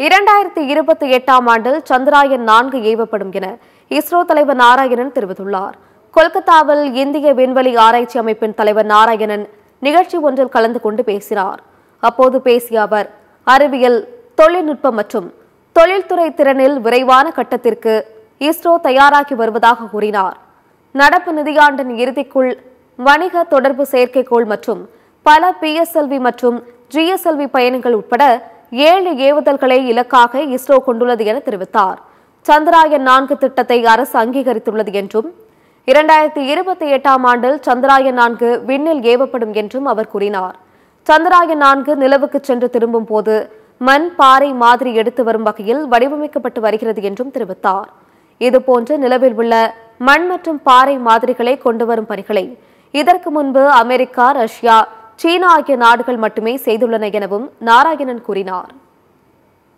2028ஆம் ஆண்டில் சந்திராயன் 4 ஏவப்படும் என இஸ்ரோ தலைவர் நாராயணன் தெரிவித்துள்ளார். கொல்கத்தாவில் இந்திய விண்வெளி ஆராய்ச்சி அமைப்பின் தலைவர் நாராயணன் நிகழ்ச்சி ஒன்றில் கலந்து கொண்டு பேசினார். அப்போது பேசிய அவர், அறிவியல், தொழில்நுட்பம் மற்றும் தொழில்துறை திறனில் விரைவான கட்டத்திற்கு இஸ்ரோ தயாராகி வருவதாக கூறினார். நடப்பு நிதியாண்டின் இறுதிக்குள் வணிக தொடர்பு செயற்கைக்கோள் மற்றும் பல PSLV மற்றும் GSLV பயணங்கள் உட்பட 7 ஏவுதல்களை இலக்காக இஸ்ரோ கொண்டுள்ளது என தெரிவித்தார். சந்திராயன் 4 திட்டத்தை அரசு அங்கீகரித்துள்ளது என்றும் 2028ஆம் ஆண்டில் சந்திராயன் 4 விண்ணில் ஏவப்படும் என்றும் அவர் கூறினார். சந்திராயன் 4 நிலவுக்கு சென்று திரும்பும் போது மண், பாறை மாதிரி எடுத்து வரும் வகையில் வடிவமைக்கப்பட்டு வருகிறது என்றும் தெரிவித்தார். இதுபோன்று நிலவில் உள்ள மண் மற்றும் பாறை மாதிரிகளை கொண்டு வரும் பணிகளை இதற்கு முன்பு அமெரிக்கா, ரஷ்யா, சீனா ஆகிய நாடுகள் மட்டுமே செய்துள்ளன எனவும் நாராயணன் கூறினார்.